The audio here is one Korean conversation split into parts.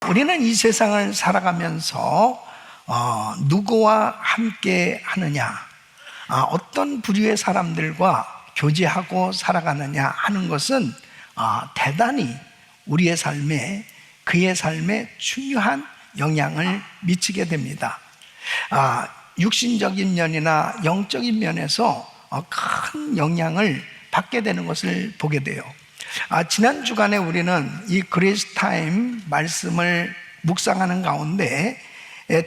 우리는 이 세상을 살아가면서 누구와 함께 하느냐, 어떤 부류의 사람들과 교제하고 살아가느냐 하는 것은 대단히 우리의 삶에, 그의 삶에 중요한 영향을 미치게 됩니다. 육신적인 면이나 영적인 면에서 큰 영향을 받게 되는 것을 보게 돼요. 지난 주간에 우리는 이 그레이스 타임 말씀을 묵상하는 가운데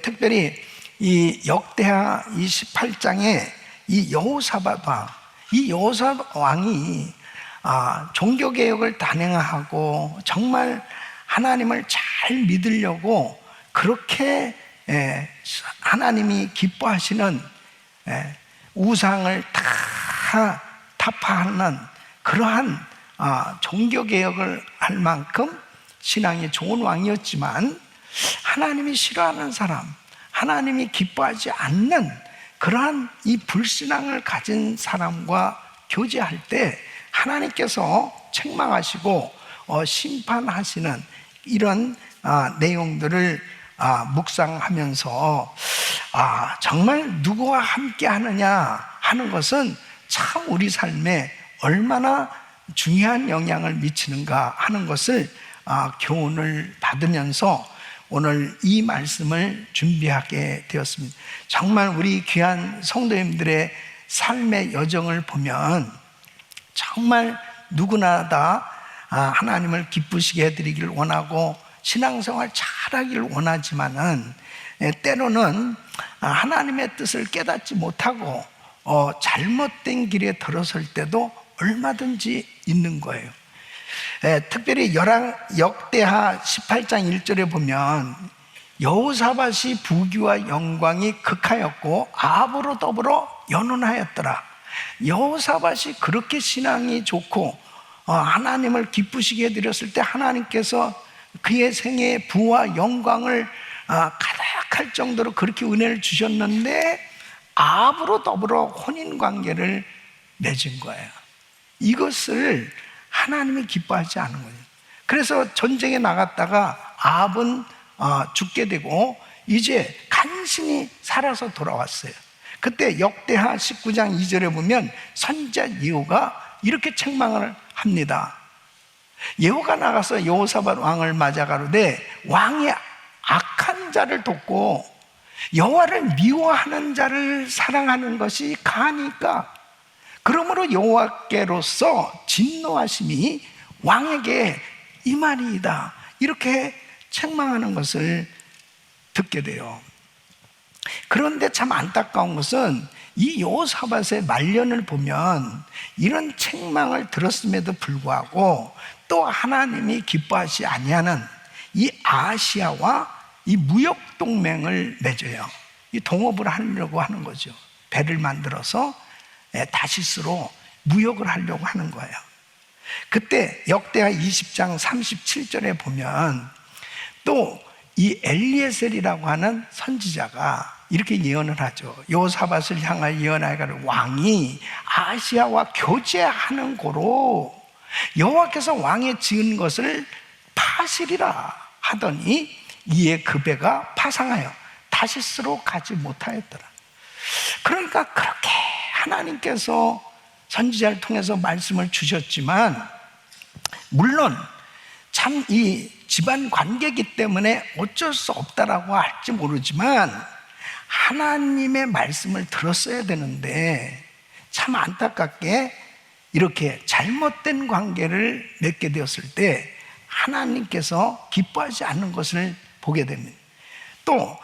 특별히 이 역대하 28장에 이 여호사밧 왕, 이 여호사밧 왕이 종교개혁을 단행하고 정말 하나님을 잘 믿으려고 그렇게 하나님이 기뻐하시는 우상을 다 타파하는 그러한 종교개혁을 할 만큼 신앙이 좋은 왕이었지만, 하나님이 싫어하는 사람, 하나님이 기뻐하지 않는 그러한 이 불신앙을 가진 사람과 교제할 때 하나님께서 책망하시고 심판하시는 이런 내용들을 묵상하면서 정말 누구와 함께 하느냐 하는 것은 참 우리 삶에 얼마나 중요한 영향을 미치는가 하는 것을 교훈을 받으면서 오늘 이 말씀을 준비하게 되었습니다. 정말 우리 귀한 성도님들의 삶의 여정을 보면 정말 누구나 다 하나님을 기쁘시게 해드리기를 원하고 신앙생활 잘하기를 원하지만은 때로는 하나님의 뜻을 깨닫지 못하고 잘못된 길에 들어설 때도 얼마든지 있는 거예요. 특별히 역대하 18장 1절에 보면 여호사밧이 부귀와 영광이 극하였고 아합으로 더불어 연혼하였더라. 여호사밧이 그렇게 신앙이 좋고 하나님을 기쁘시게 해드렸을 때 하나님께서 그의 생애에 부와 영광을 가득할 정도로 그렇게 은혜를 주셨는데 아합으로 더불어 혼인관계를 맺은 거예요. 이것을 하나님이 기뻐하지 않은 거예요. 그래서 전쟁에 나갔다가 아합은 죽게 되고 이제 간신히 살아서 돌아왔어요. 그때 역대하 19장 2절에 보면 선지자 예후가 이렇게 책망을 합니다. 예후가 나가서 여호사밧 왕을 맞아 가로되 왕이 악한 자를 돕고 여호와를 미워하는 자를 사랑하는 것이 가하니까 그러므로 여호와께로서 진노하심이 왕에게 임하리이다. 이렇게 책망하는 것을 듣게 돼요. 그런데 참 안타까운 것은 이 여호사밧의 말년을 보면 이런 책망을 들었음에도 불구하고 또 하나님이 기뻐하지 아니하는 이 아시아와 이 무역 동맹을 맺어요. 이 동업을 하려고 하는 거죠. 배를 만들어서 다시스로 무역을 하려고 하는 거예요. 그때 역대하 20장 37절에 보면 또 이 엘리에셀이라고 하는 선지자가 이렇게 예언을 하죠. 여호사밧을 향하여 예언하기를 왕이 아시아와 교제하는 고로 여호와께서 왕에 지은 것을 파시리라 하더니 이에 그 배가 파상하여 다시스로 가지 못하였더라. 그러니까 그렇게 하나님께서 선지자를 통해서 말씀을 주셨지만, 물론 참 이 집안 관계이기 때문에 어쩔 수 없다라고 할지 모르지만 하나님의 말씀을 들었어야 되는데 참 안타깝게 이렇게 잘못된 관계를 맺게 되었을 때 하나님께서 기뻐하지 않는 것을 보게 됩니다. 또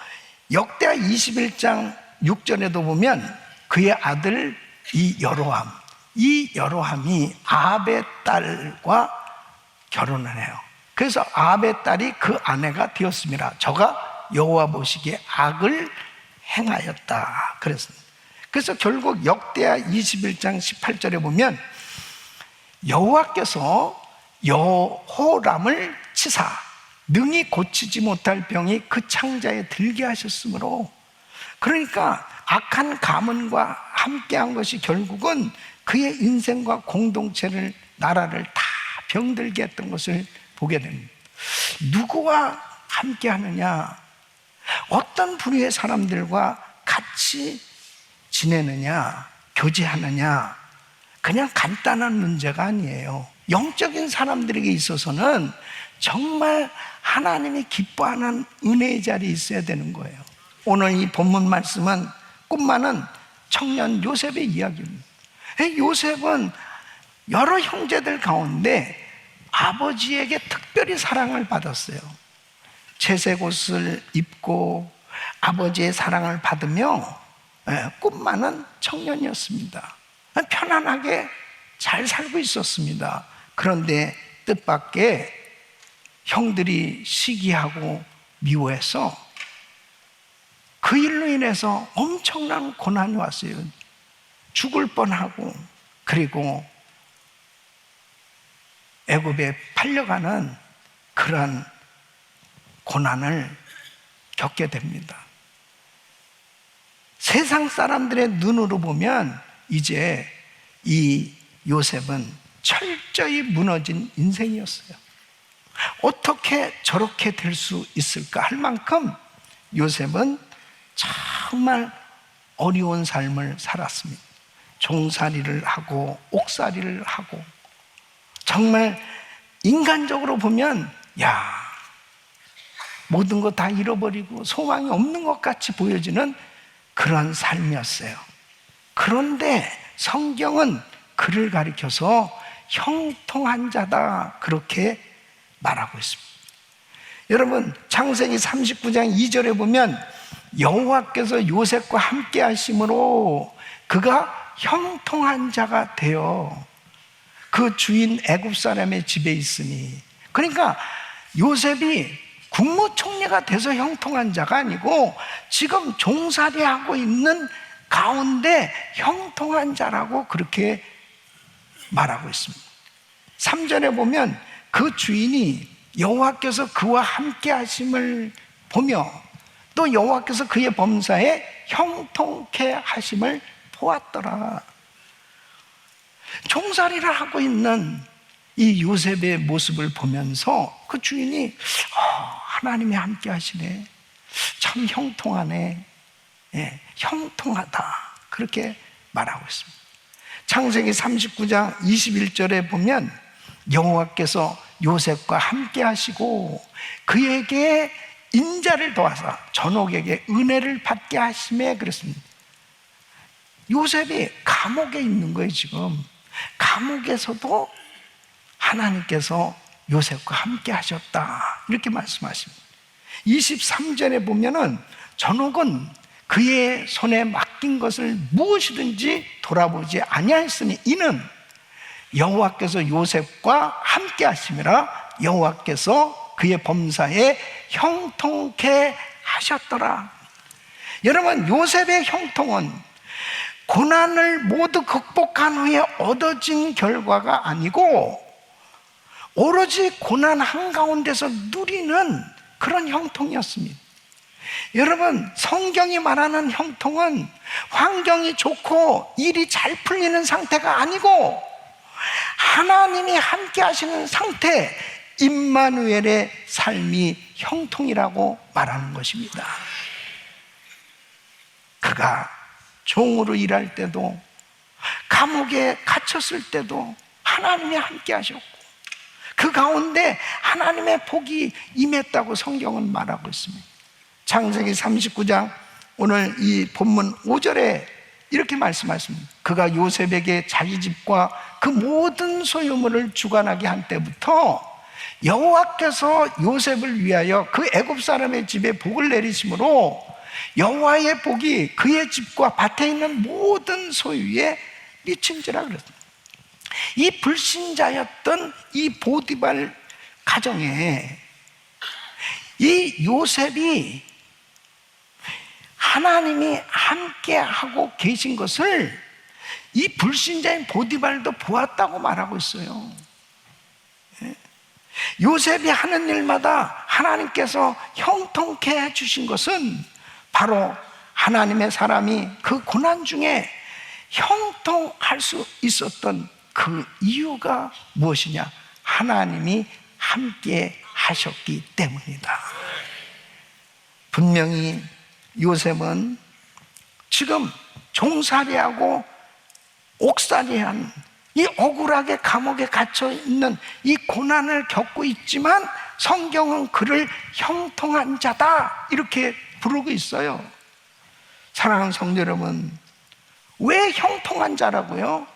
역대하 21장 6절에도 보면 그의 아들 이 여로함이 아합의 딸과 결혼을 해요. 그래서 아합의 딸이 그 아내가 되었습니다. 저가 여호와 보시기에 악을 행하였다 그랬습니다. 그래서 결국 역대하 21장 18절에 보면 여호와께서 여호람을 치사 능히 고치지 못할 병이 그 창자에 들게 하셨으므로, 그러니까 악한 가문과 함께한 것이 결국은 그의 인생과 공동체를, 나라를 다 병들게 했던 것을 보게 됩니다. 누구와 함께 하느냐? 어떤 부류의 사람들과 같이 지내느냐? 교제하느냐? 그냥 간단한 문제가 아니에요. 영적인 사람들에게 있어서는 정말 하나님이 기뻐하는 은혜의 자리에 있어야 되는 거예요. 오늘 이 본문 말씀은 꿈 많은 청년 요셉의 이야기입니다. 요셉은 여러 형제들 가운데 아버지에게 특별히 사랑을 받았어요. 채색 옷을 입고 아버지의 사랑을 받으며 꿈 많은 청년이었습니다. 편안하게 잘 살고 있었습니다. 그런데 뜻밖의 형들이 시기하고 미워해서 그 일로 인해서 엄청난 고난이 왔어요. 죽을 뻔하고, 그리고 애굽에 팔려가는 그런 고난을 겪게 됩니다. 세상 사람들의 눈으로 보면 이제 이 요셉은 철저히 무너진 인생이었어요. 어떻게 저렇게 될 수 있을까 할 만큼 요셉은 정말 어려운 삶을 살았습니다. 종살이를 하고 옥살이를 하고, 정말 인간적으로 보면 모든 거 다 잃어버리고 소망이 없는 것 같이 보여지는 그런 삶이었어요. 그런데 성경은 그를 가리켜서 형통한 자다, 그렇게 말하고 있습니다. 여러분, 창세기 39장 2절에 보면 여호와께서 요셉과 함께 하심으로 그가 형통한 자가 되어 그 주인 애굽 사람의 집에 있으니, 그러니까 요셉이 국무총리가 돼서 형통한 자가 아니고 지금 종살이하고 있는 가운데 형통한 자라고 그렇게 말하고 있습니다. 3절에 보면 그 주인이 여호와께서 그와 함께 하심을 보며 또 여호와께서 그의 범사에 형통케 하심을 보았더라. 종살이를 하고 있는 이 요셉의 모습을 보면서 그 주인이 하나님이 함께 하시네, 참 형통하네, 형통하다, 그렇게 말하고 있습니다. 창세기 39장 21절에 보면 여호와께서 요셉과 함께 하시고 그에게 인자를 도와서 전옥에게 은혜를 받게 하심에, 그랬습니다. 요셉이 감옥에 있는 거예요. 지금 감옥에서도 하나님께서 요셉과 함께 하셨다, 이렇게 말씀하십니다. 23절에 보면은 전옥은 그의 손에 맡긴 것을 무엇이든지 돌아보지 아니하였으니 이는 여호와께서 요셉과 함께 하심이라, 여호와께서 그의 범사에 형통케 하셨더라. 여러분, 요셉의 형통은 고난을 모두 극복한 후에 얻어진 결과가 아니고 오로지 고난 한가운데서 누리는 그런 형통이었습니다. 여러분, 성경이 말하는 형통은 환경이 좋고 일이 잘 풀리는 상태가 아니고 하나님이 함께 하시는 상태, 임마누엘의 삶이 형통이라고 말하는 것입니다. 그가 종으로 일할 때도 감옥에 갇혔을 때도 하나님이 함께 하셨고 그 가운데 하나님의 복이 임했다고 성경은 말하고 있습니다. 창세기 39장 오늘 이 본문 5절에 이렇게 말씀하십니다. 그가 요셉에게 자기 집과 그 모든 소유물을 주관하게 한 때부터 여호와께서 요셉을 위하여 그 애굽 사람의 집에 복을 내리심으로 여호와의 복이 그의 집과 밭에 있는 모든 소유에 미친지라 그랬습니다. 이 불신자였던 이 보디발 가정에 이 요셉이 하나님이 함께하고 계신 것을 이 불신자인 보디발도 보았다고 말하고 있어요. 요셉이 하는 일마다 하나님께서 형통케 해주신 것은 바로 하나님의 사람이 그 고난 중에 형통할 수 있었던 그 이유가 무엇이냐? 하나님이 함께 하셨기 때문이다. 분명히 요셉은 지금 종살이하고 옥살이한 이 억울하게 감옥에 갇혀 있는 이 고난을 겪고 있지만 성경은 그를 형통한 자다 이렇게 부르고 있어요. 사랑하는 성도 여러분, 왜 형통한 자라고요?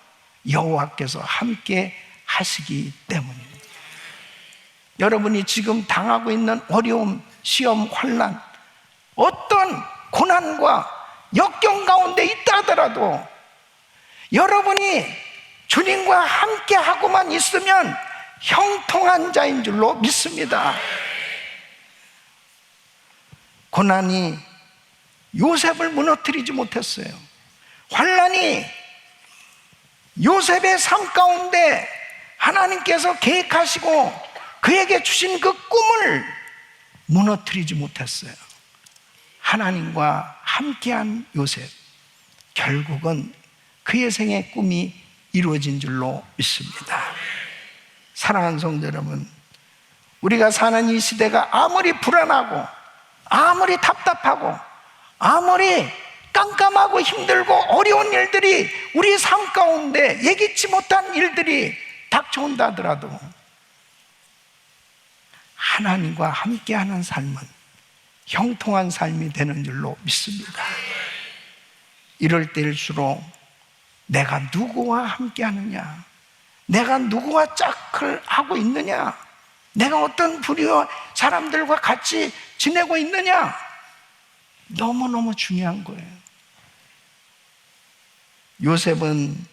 여호와께서 함께 하시기 때문입니다. 여러분이 지금 당하고 있는 어려움, 시험, 환난, 어떤 고난과 역경 가운데 있다 하더라도 여러분이 주님과 함께 하고만 있으면 형통한 자인 줄로 믿습니다. 고난이 요셉을 무너뜨리지 못했어요. 환난이 요셉의 삶 가운데 하나님께서 계획하시고 그에게 주신 그 꿈을 무너뜨리지 못했어요. 하나님과 함께한 요셉, 결국은 그의 생의 꿈이 이루어진 줄로 믿습니다. 사랑하는 성도 여러분, 우리가 사는 이 시대가 아무리 불안하고 아무리 답답하고 아무리 깜깜하고 힘들고 어려운 일들이 우리 삶 가운데 예기치 못한 일들이 닥쳐온다 하더라도 하나님과 함께하는 삶은 형통한 삶이 되는 줄로 믿습니다. 이럴 때일수록 내가 누구와 함께하느냐, 내가 누구와 짝을 하고 있느냐, 내가 어떤 부류와 사람들과 같이 지내고 있느냐, 너무너무 중요한 거예요. 요셉은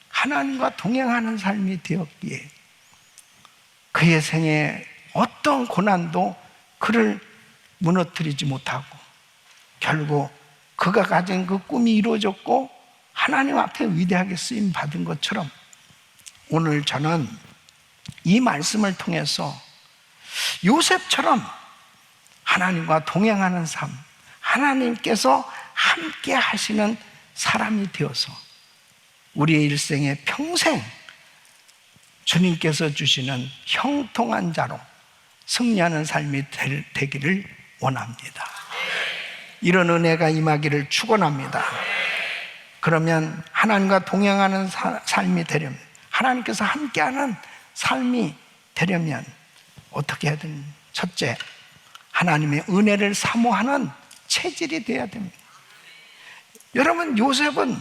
하나님과 동행하는 삶이 되었기에 그의 생에 어떤 고난도 그를 무너뜨리지 못하고 결국 그가 가진 그 꿈이 이루어졌고 하나님 앞에 위대하게 쓰임 받은 것처럼 오늘 저는 이 말씀을 통해서 요셉처럼 하나님과 동행하는 삶, 하나님께서 함께 하시는 사람이 되어서 우리의 일생에 평생 주님께서 주시는 형통한 자로 승리하는 삶이 되기를 원합니다. 이런 은혜가 임하기를 축원합니다. 그러면 하나님과 동행하는 삶이 되려면, 하나님께서 함께하는 삶이 되려면 어떻게 해야 됩니까? 첫째, 하나님의 은혜를 사모하는 체질이 되어야 됩니다. 여러분, 요셉은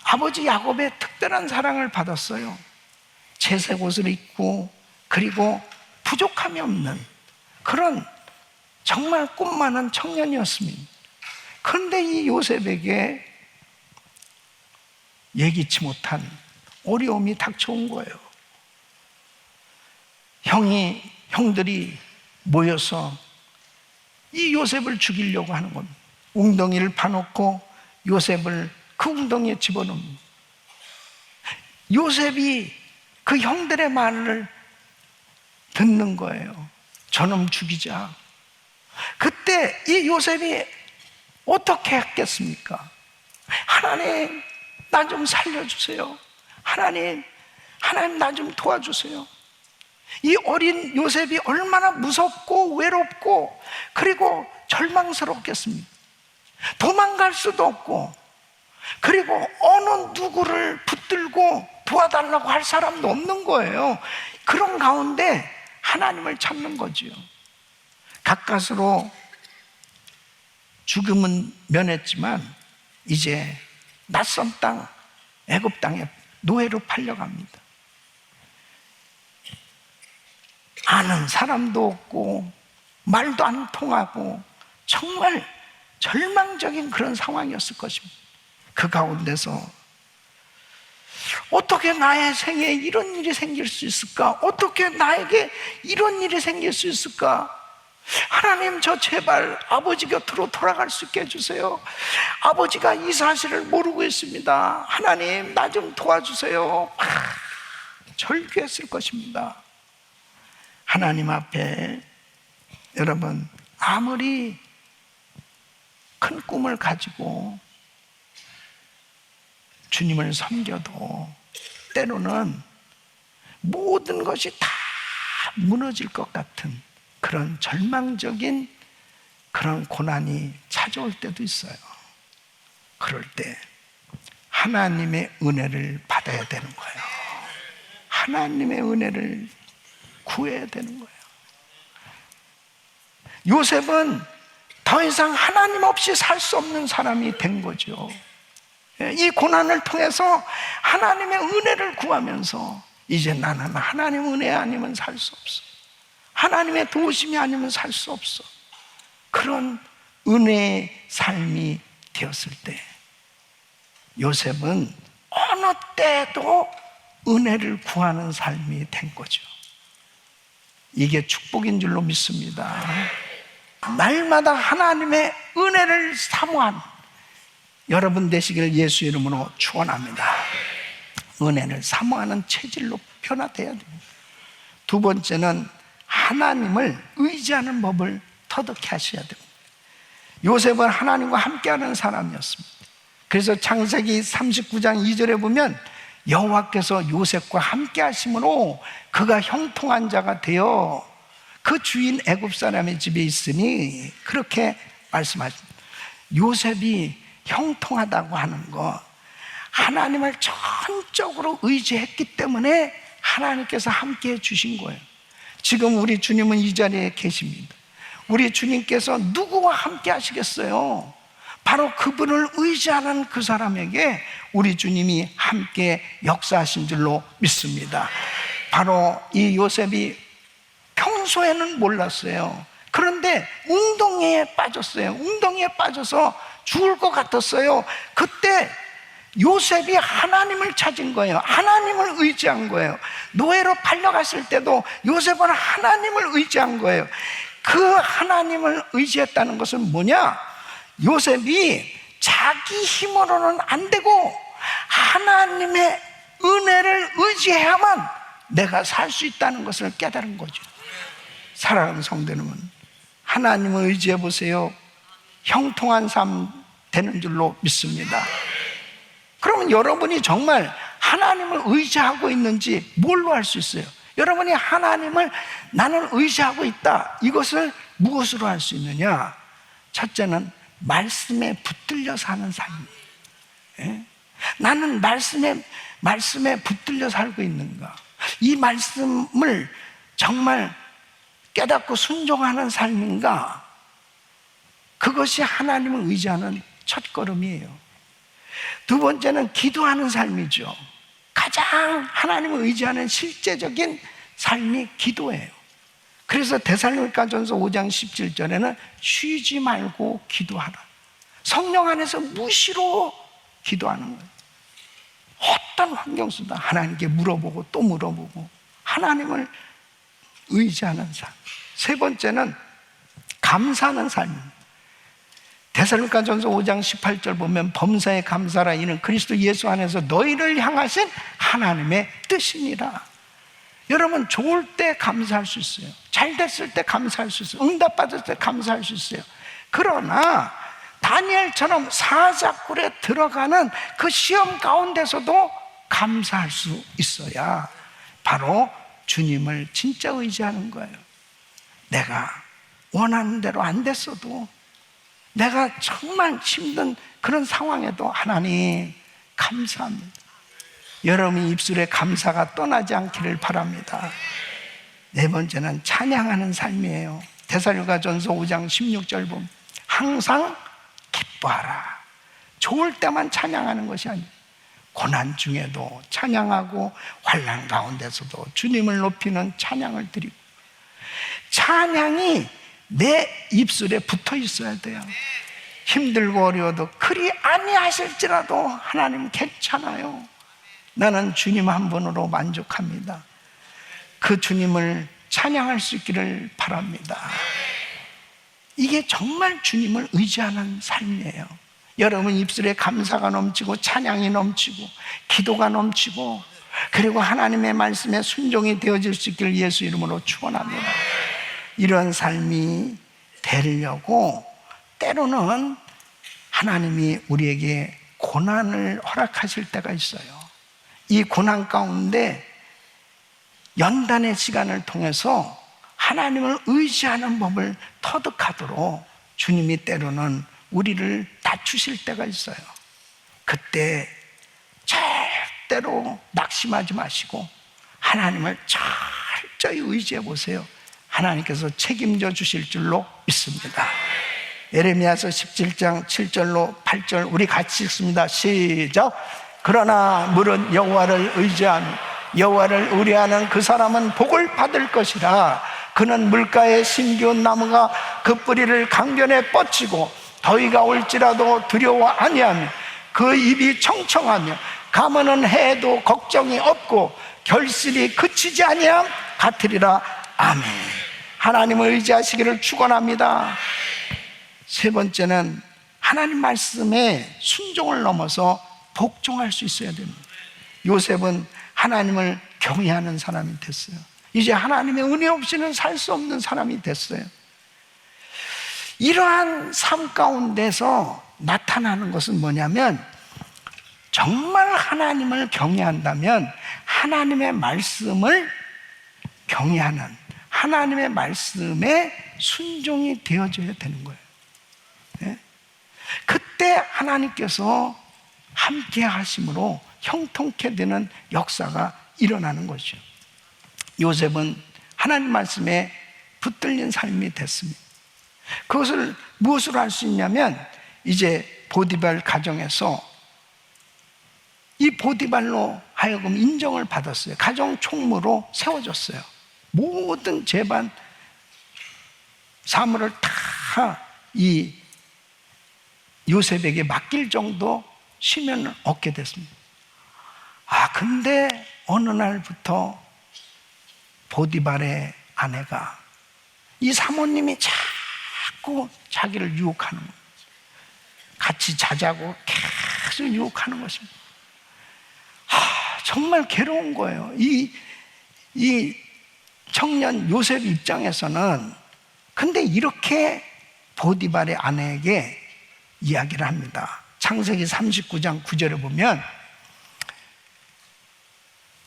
아버지 야곱의 특별한 사랑을 받았어요. 채색 옷을 입고 그리고 부족함이 없는 그런 정말 꿈 많은 청년이었습니다. 그런데 이 요셉에게 예기치 못한 어려움이 닥쳐온 거예요. 형들이 모여서 이 요셉을 죽이려고 하는 겁니다. 웅덩이를 파놓고 요셉을 그 웅덩이에 집어넣습니다. 요셉이 그 형들의 말을 듣는 거예요. 저놈 죽이자. 그때 이 요셉이 어떻게 했겠습니까? 하나님, 나 좀 살려주세요. 하나님 나 좀 도와주세요. 이 어린 요셉이 얼마나 무섭고 외롭고 그리고 절망스럽겠습니까? 도망갈 수도 없고 그리고 어느 누구를 붙들고 도와달라고 할 사람도 없는 거예요. 그런 가운데 하나님을 찾는 거지요. 가까스로 죽음은 면했지만 이제 낯선 땅 애굽 땅에 노예로 팔려갑니다. 아는 사람도 없고 말도 안 통하고 정말 절망적인 그런 상황이었을 것입니다. 그 가운데서 어떻게 나의 생에 이런 일이 생길 수 있을까? 어떻게 나에게 이런 일이 생길 수 있을까? 하나님, 저 제발 아버지 곁으로 돌아갈 수 있게 해주세요. 아버지가 이 사실을 모르고 있습니다. 하나님, 나 좀 도와주세요. 절규했을 것입니다. 하나님 앞에 여러분, 아무리 큰 꿈을 가지고 주님을 섬겨도 때로는 모든 것이 다 무너질 것 같은 그런 절망적인 그런 고난이 찾아올 때도 있어요. 그럴 때 하나님의 은혜를 받아야 되는 거예요. 하나님의 은혜를 구해야 되는 거예요. 요셉은 더 이상 하나님 없이 살 수 없는 사람이 된 거죠. 이 고난을 통해서 하나님의 은혜를 구하면서 이제 나는 하나님 은혜 아니면 살 수 없어. 하나님의 도우심이 아니면 살 수 없어. 그런 은혜의 삶이 되었을 때 요셉은 어느 때도 은혜를 구하는 삶이 된 거죠. 이게 축복인 줄로 믿습니다. 날마다 하나님의 은혜를 사모한 여러분 되시기를 예수 이름으로 축원합니다. 은혜를 사모하는 체질로 변화돼야 됩니다. 두 번째는 하나님을 의지하는 법을 터득해 하셔야 됩니다. 요셉은 하나님과 함께하는 사람이었습니다. 그래서 창세기 39장 2절에 보면 여호와께서 요셉과 함께 하심으로 그가 형통한 자가 되어 그 주인 애굽 사람의 집에 있으니 그렇게 말씀하십니다. 요셉이 형통하다고 하는 거 하나님을 전적으로 의지했기 때문에 하나님께서 함께 해주신 거예요. 지금 우리 주님은 이 자리에 계십니다. 우리 주님께서 누구와 함께 하시겠어요? 바로 그분을 의지하는 그 사람에게 우리 주님이 함께 역사하신 줄로 믿습니다. 바로 이 요셉이 평소에는 몰랐어요. 그런데 웅덩이에 빠졌어요. 웅덩이에 빠져서 죽을 것 같았어요. 그때 요셉이 하나님을 찾은 거예요. 하나님을 의지한 거예요. 노예로 팔려갔을 때도 요셉은 하나님을 의지한 거예요. 그 하나님을 의지했다는 것은 뭐냐? 요셉이 자기 힘으로는 안 되고 하나님의 은혜를 의지해야만 내가 살 수 있다는 것을 깨달은 거죠. 사랑하는 성도 여러분, 하나님을 의지해 보세요. 형통한 삶 되는 줄로 믿습니다. 그러면 여러분이 정말 하나님을 의지하고 있는지 뭘로 알 수 있어요? 여러분이 하나님을 나는 의지하고 있다, 이것을 무엇으로 알 수 있느냐? 첫째는 말씀에 붙들려 사는 삶. 예? 나는 말씀에 붙들려 살고 있는가? 이 말씀을 정말 깨닫고 순종하는 삶인가? 그것이 하나님을 의지하는 첫걸음이에요. 두 번째는 기도하는 삶이죠. 가장 하나님을 의지하는 실제적인 삶이 기도예요. 그래서 데살로니가전서 5장 17절에는 쉬지 말고 기도하라. 성령 안에서 무시로 기도하는 거예요. 어떤 환경 속에도 하나님께 물어보고 또 물어보고 하나님을 의지하는 삶. 세 번째는 감사하는 삶입니다. 데살로니가전서 5장 18절 보면 범사에 감사라, 이는 그리스도 예수 안에서 너희를 향하신 하나님의 뜻이니라. 여러분, 좋을 때 감사할 수 있어요. 잘 됐을 때 감사할 수 있어요. 응답받을 때 감사할 수 있어요. 그러나 다니엘처럼 사자굴에 들어가는 그 시험 가운데서도 감사할 수 있어야 바로 주님을 진짜 의지하는 거예요. 내가 원하는 대로 안 됐어도, 내가 정말 힘든 그런 상황에도 하나님 감사합니다. 여러분 입술에 감사가 떠나지 않기를 바랍니다. 네 번째는 찬양하는 삶이에요. 데살로니가전서 5장 16절 보면 항상 기뻐하라. 좋을 때만 찬양하는 것이 아니에요. 고난 중에도 찬양하고 환난 가운데서도 주님을 높이는 찬양을 드리고, 찬양이 내 입술에 붙어 있어야 돼요. 힘들고 어려워도 그리 아니하실지라도 하나님 괜찮아요. 나는 주님 한 분으로 만족합니다. 그 주님을 찬양할 수 있기를 바랍니다. 이게 정말 주님을 의지하는 삶이에요. 여러분 입술에 감사가 넘치고 찬양이 넘치고 기도가 넘치고 그리고 하나님의 말씀에 순종이 되어질 수 있기를 예수 이름으로 축원합니다. 이런 삶이 되려고 때로는 하나님이 우리에게 고난을 허락하실 때가 있어요. 이 고난 가운데 연단의 시간을 통해서 하나님을 의지하는 법을 터득하도록 주님이 때로는 우리를 낮추실 때가 있어요. 그때 절대로 낙심하지 마시고 하나님을 철저히 의지해 보세요. 하나님께서 책임져 주실 줄로 믿습니다. 예레미야서 17장 7절로 8절 우리 같이 읽습니다. 시작. 그러나 물은 여호와를 의지하며 여호와를 의뢰하는 그 사람은 복을 받을 것이라. 그는 물가에 심기운 나무가 그 뿌리를 강변에 뻗치고 더위가 올지라도 두려워 아니하며 그 입이 청청하며 가무는 해에도 걱정이 없고 결실이 그치지 아니함 같으리라. 아멘. 하나님을 의지하시기를 축원합니다. 세 번째는 하나님 말씀에 순종을 넘어서 복종할 수 있어야 됩니다. 요셉은 하나님을 경외하는 사람이 됐어요. 이제 하나님의 은혜 없이는 살 수 없는 사람이 됐어요. 이러한 삶 가운데서 나타나는 것은 뭐냐면, 정말 하나님을 경외한다면 하나님의 말씀을 경외하는, 하나님의 말씀에 순종이 되어져야 되는 거예요. 네? 그때 하나님께서 함께 하심으로 형통케 되는 역사가 일어나는 거죠. 요셉은 하나님 말씀에 붙들린 삶이 됐습니다. 그것을 무엇으로 할 수 있냐면, 이제 보디발 가정에서 이 보디발로 하여금 인정을 받았어요. 가정 총무로 세워졌어요. 모든 재반 사무를 다 이 요셉에게 맡길 정도 시면을 얻게 됐습니다. 근데 어느 날부터 보디발의 아내가, 이 사모님이 자꾸 자기를 유혹하는 거예요. 같이 자자고 계속 유혹하는 것입니다. 정말 괴로운 거예요. 이 청년 요셉 입장에서는. 근데 이렇게 보디발의 아내에게 이야기를 합니다. 창세기 39장 9절에 보면,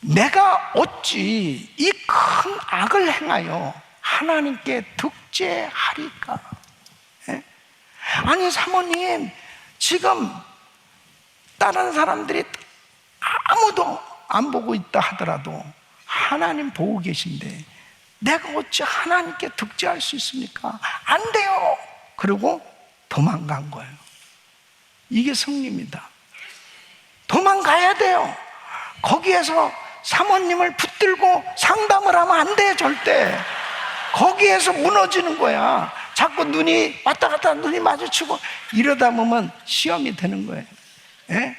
내가 어찌 이 큰 악을 행하여 하나님께 득죄하리까? 아니 사모님, 지금 다른 사람들이 아무도 안 보고 있다 하더라도 하나님 보고 계신데 내가 어찌 하나님께 득죄할 수 있습니까? 안 돼요. 그리고 도망간 거예요. 이게 승리입니다. 도망가야 돼요. 거기에서 사모님을 붙들고 상담을 하면 안 돼, 절대. 거기에서 무너지는 거야. 자꾸 눈이 왔다 갔다 눈이 마주치고 이러다 보면 시험이 되는 거예요. 예?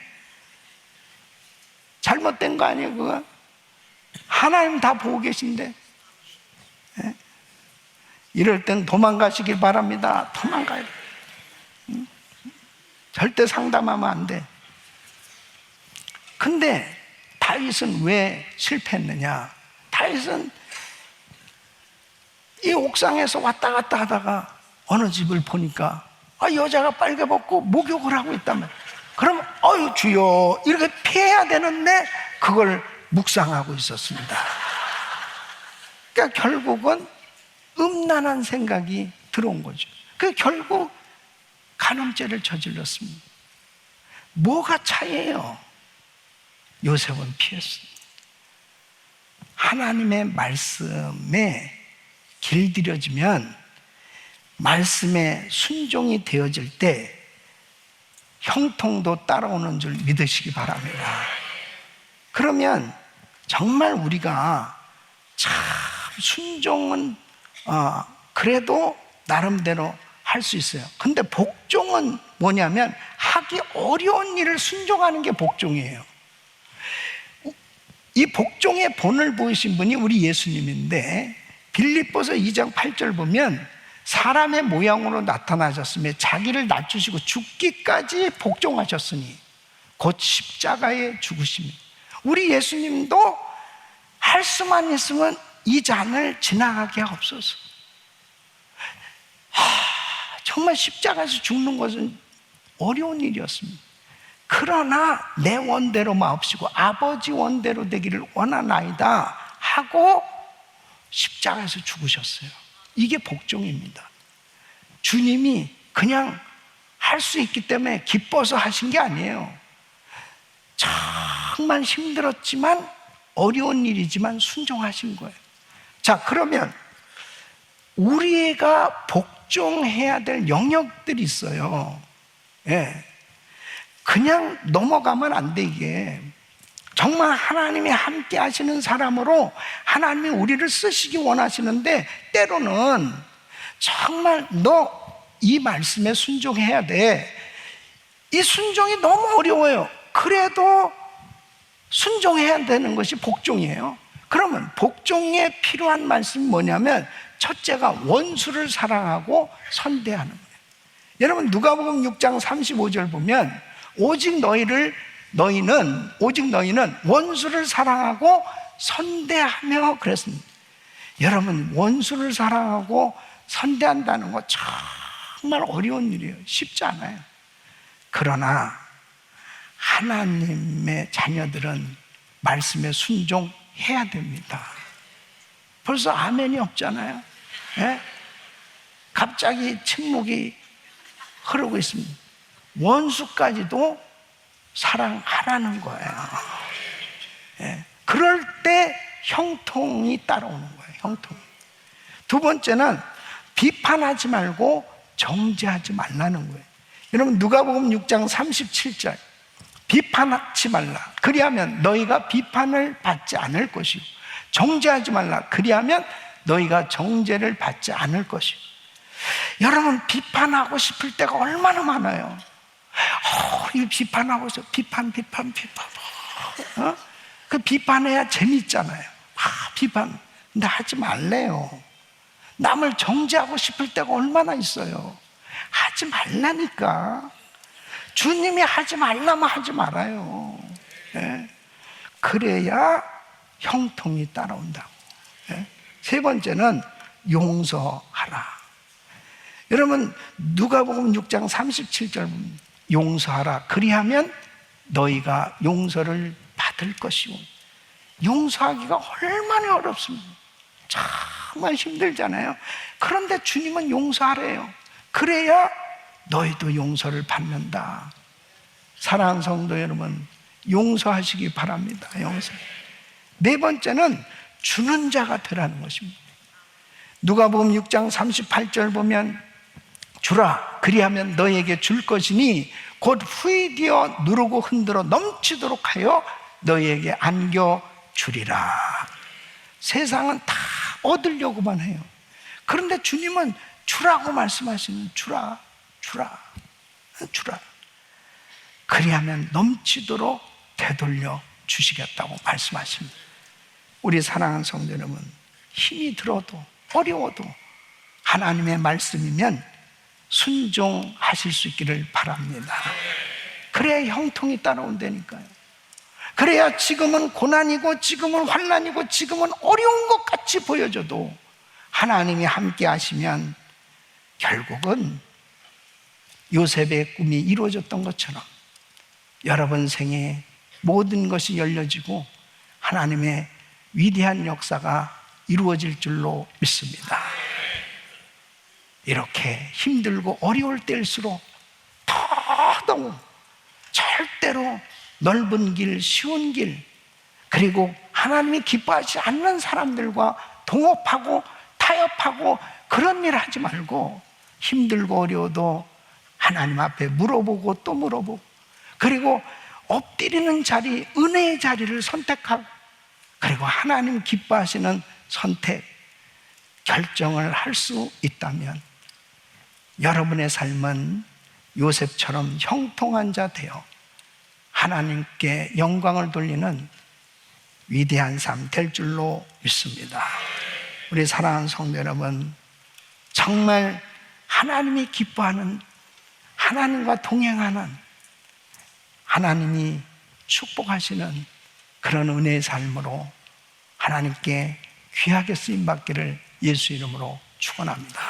잘못된 거 아니에요, 그거? 하나님 다 보고 계신데. 예? 이럴 땐 도망가시길 바랍니다. 도망가야 돼. 절대 상담하면 안 돼. 근데 다윗은 왜 실패했느냐? 다윗은 이 옥상에서 왔다 갔다 하다가 어느 집을 보니까 여자가 빨개 벗고 목욕을 하고 있다면, 그럼 주여 이렇게 피해야 되는데 그걸 묵상하고 있었습니다. 그러니까 결국은 음란한 생각이 들어온 거죠. 결국 간음죄를 저질렀습니다. 뭐가 차이예요? 요셉은 피했습니다. 하나님의 말씀에 길들여지면, 말씀에 순종이 되어질 때 형통도 따라오는 줄 믿으시기 바랍니다. 그러면 정말 우리가 참 순종은 그래도 나름대로 할 수 있어요. 근데 복종은 뭐냐면, 하기 어려운 일을 순종하는 게 복종이에요. 이 복종의 본을 보이신 분이 우리 예수님인데, 빌립보서 2장 8절 보면, 사람의 모양으로 나타나셨으며 자기를 낮추시고 죽기까지 복종하셨으니 곧 십자가에 죽으십니다. 우리 예수님도 할 수만 있으면 이 잔을 지나가게 하옵소서. 정말 십자가에서 죽는 것은 어려운 일이었습니다. 그러나 내 원대로 마옵시고 아버지 원대로 되기를 원하나이다 하고 십자가에서 죽으셨어요. 이게 복종입니다. 주님이 그냥 할 수 있기 때문에 기뻐서 하신 게 아니에요. 정말 힘들었지만 어려운 일이지만 순종하신 거예요. 자, 그러면 우리가 복종해야 될 영역들이 있어요. 예. 그냥 넘어가면 안 돼. 이게 정말 하나님이 함께 하시는 사람으로 하나님이 우리를 쓰시기 원하시는데, 때로는 정말 너 이 말씀에 순종해야 돼. 이 순종이 너무 어려워요. 그래도 순종해야 되는 것이 복종이에요. 그러면 복종에 필요한 말씀이 뭐냐면, 첫째가 원수를 사랑하고 선대하는 거예요. 여러분, 누가복음 6장 35절 보면 오직 너희는 원수를 사랑하고 선대하며 그랬습니다. 여러분, 원수를 사랑하고 선대한다는 거 정말 어려운 일이에요. 쉽지 않아요. 그러나 하나님의 자녀들은 말씀에 순종해야 됩니다. 벌써 아멘이 없잖아요. 예? 갑자기 침묵이 흐르고 있습니다. 원수까지도 사랑하라는 거예요. 예. 그럴 때 형통이 따라오는 거예요. 형통. 두 번째는 비판하지 말고 정죄하지 말라는 거예요. 여러분, 누가복음 6장 37절, 비판하지 말라. 그리하면 너희가 비판을 받지 않을 것이고, 정죄하지 말라. 그리하면 너희가 정죄를 받지 않을 것이고. 여러분, 비판하고 싶을 때가 얼마나 많아요. 이 비판하고 싶어. 비판. 그 비판해야 재밌잖아요. 비판. 근데 하지 말래요. 남을 정죄하고 싶을 때가 얼마나 있어요. 하지 말라니까. 주님이 하지 말라면 하지 말아요. 예. 그래야 형통이 따라온다고. 예. 세 번째는 용서하라. 여러분, 누가복음 6장 37절 보면 용서하라. 그리하면 너희가 용서를 받을 것이오. 용서하기가 얼마나 어렵습니까? 정말 힘들잖아요. 그런데 주님은 용서하래요. 그래야 너희도 용서를 받는다. 사랑하는 성도 여러분, 용서하시기 바랍니다. 용서. 네 번째는 주는 자가 되라는 것입니다. 누가복음 6장 38절 보면 주라. 그리하면 너희에게 줄 것이니 곧 후이되어 누르고 흔들어 넘치도록 하여 너희에게 안겨 주리라. 세상은 다 얻으려고만 해요. 그런데 주님은 주라고 말씀하시는, 주라. 그리하면 넘치도록 되돌려 주시겠다고 말씀하십니다. 우리 사랑하는 성도 여러분, 힘이 들어도 어려워도 하나님의 말씀이면 순종하실 수 있기를 바랍니다. 그래야 형통이 따라온다니까요. 그래야 지금은 고난이고 지금은 환난이고 지금은 어려운 것 같이 보여져도 하나님이 함께 하시면 결국은 요셉의 꿈이 이루어졌던 것처럼 여러분 생에 모든 것이 열려지고 하나님의 위대한 역사가 이루어질 줄로 믿습니다. 이렇게 힘들고 어려울 때일수록 더더욱 절대로 넓은 길, 쉬운 길, 그리고 하나님이 기뻐하지 않는 사람들과 동업하고 타협하고 그런 일 하지 말고 힘들고 어려워도 하나님 앞에 물어보고 또 물어보고, 그리고 엎드리는 자리, 은혜의 자리를 선택하고, 그리고 하나님 기뻐하시는 선택, 결정을 할 수 있다면 여러분의 삶은 요셉처럼 형통한 자 되어 하나님께 영광을 돌리는 위대한 삶 될 줄로 믿습니다. 우리 사랑하는 성도 여러분, 정말 하나님이 기뻐하는, 하나님과 동행하는, 하나님이 축복하시는 그런 은혜의 삶으로 하나님께 귀하게 쓰임받기를 예수 이름으로 축원합니다.